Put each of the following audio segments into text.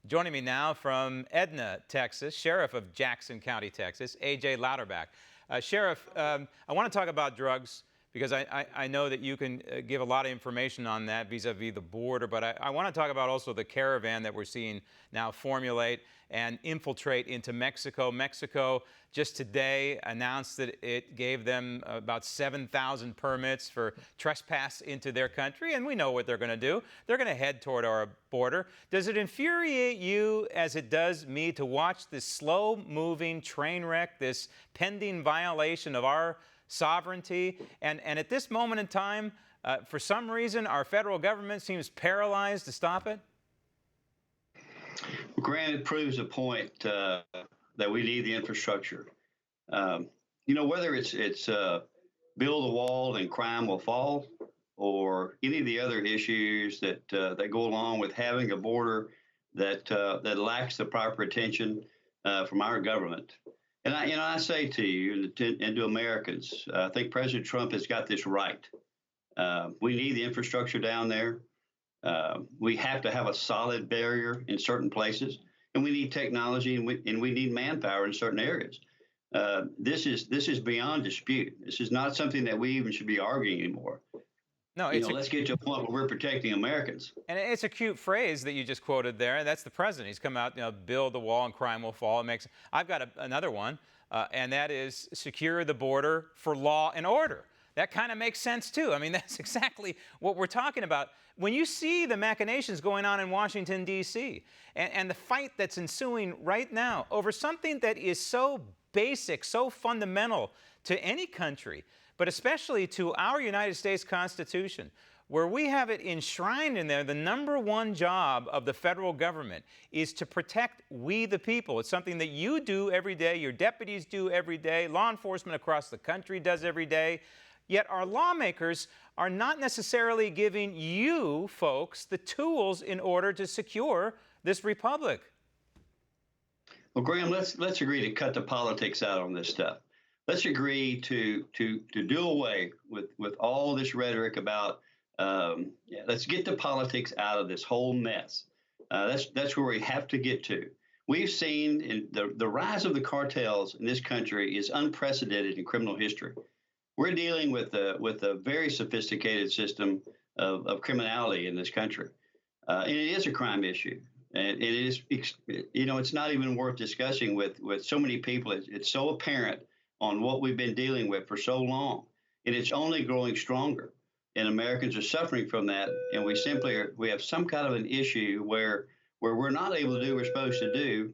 Joining me now from Edna, Texas, Sheriff of Jackson County, Texas, A.J. Louderback. Sheriff, I want to talk about drugs because I know that you can give a lot of information on that vis-a-vis the border, but I want to talk about also the caravan that we're seeing now formulate and infiltrate into Mexico. Mexico just today announced that it gave them about 7,000 permits for trespass into their country, and we know what they're going to do. They're going to head toward our border. Does it infuriate you, as it does me, to watch this slow-moving train wreck, this pending violation of our sovereignty? And at this moment in time, for some reason, our federal government seems paralyzed to stop it? Granted, proves a point that we need the infrastructure. Whether it's build a wall and crime will fall, or any of the other issues that go along with having a border that lacks the proper attention from our government. And I say to you and to Americans, I think President Trump has got this right. We need the infrastructure down there. We have to have a solid barrier in certain places, and we need technology, and we need manpower in certain areas. This is beyond dispute. This is not something that we even should be arguing anymore. No, let's get to a point where we're protecting Americans. And it's a cute phrase that you just quoted there, and that's the president. He's come out, build the wall and crime will fall. I've got another one, and that is secure the border for law and order. That kind of makes sense, too. I mean, that's exactly what we're talking about. When you see the machinations going on in Washington, D.C., and the fight that's ensuing right now over something that is so basic, so fundamental to any country, but especially to our United States Constitution, where we have it enshrined in there, the number one job of the federal government is to protect we the people. It's something that you do every day, your deputies do every day, law enforcement across the country does every day. Yet our lawmakers are not necessarily giving you folks the tools in order to secure this republic. Well, Graham, let's agree to cut the politics out on this stuff. Let's agree to do away with all this rhetoric about let's get the politics out of this whole mess. That's where we have to get to. We've seen the rise of the cartels in this country is unprecedented in criminal history. We're dealing with a very sophisticated system of criminality in this country, and it is a crime issue. And it is, it's not even worth discussing with so many people. It's so apparent on what we've been dealing with for so long, and it's only growing stronger. And Americans are suffering from that, and we have some kind of an issue where we're not able to do what we're supposed to do.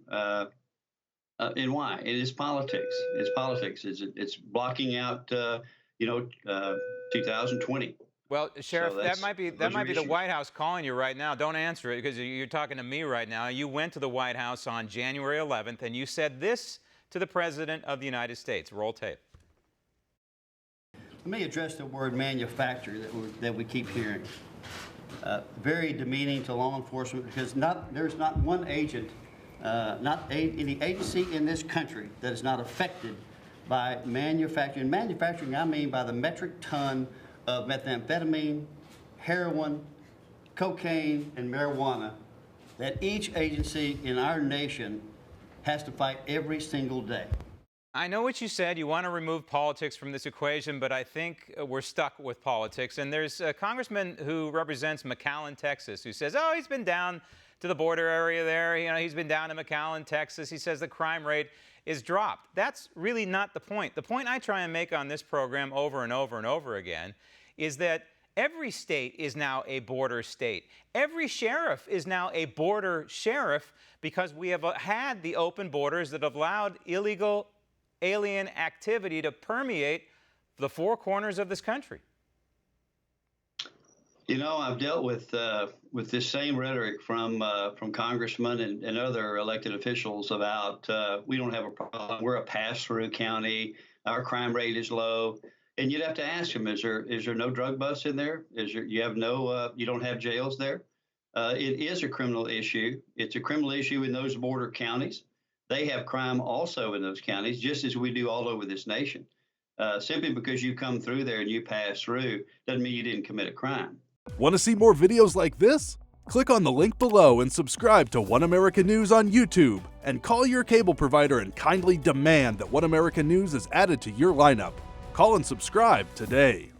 And why? It is politics. It's politics. It's blocking out 2020. Well, Sheriff, So that might be the issues. White House calling you right now. Don't answer it because you're talking to me right now. You went to the White House on January 11th, and you said this to the President of the United States. Roll tape. Let me address the word manufacture that we keep hearing. Very demeaning to law enforcement because there's not one agent, any agency in this country that is not affected by manufacturing. Manufacturing, I mean by the metric ton of methamphetamine, heroin, cocaine, and marijuana that each agency in our nation has to fight every single day. I know what you said. You want to remove politics from this equation, but I think we're stuck with politics. And there's a congressman who represents McAllen, Texas, who says, he's been down to the border area there. He's been down to McAllen, Texas. He says the crime rate is dropped. That's really not the point. The point I try and make on this program over and over and over again is that every state is now a border state. Every sheriff is now a border sheriff because we have had the open borders that have allowed illegal alien activity to permeate the four corners of this country. I've dealt with this same rhetoric from congressmen and other elected officials about we don't have a problem. We're a pass-through county. Our crime rate is low. And you'd have to ask them, is there no drug busts in there? You don't have jails there? It is a criminal issue. It's a criminal issue in those border counties. They have crime also in those counties, just as we do all over this nation. Simply because you come through there and you pass through doesn't mean you didn't commit a crime. Want to see more videos like this? Click on the link below and subscribe to One America News on YouTube, and call your cable provider and kindly demand that One America News is added to your lineup. Call and subscribe today.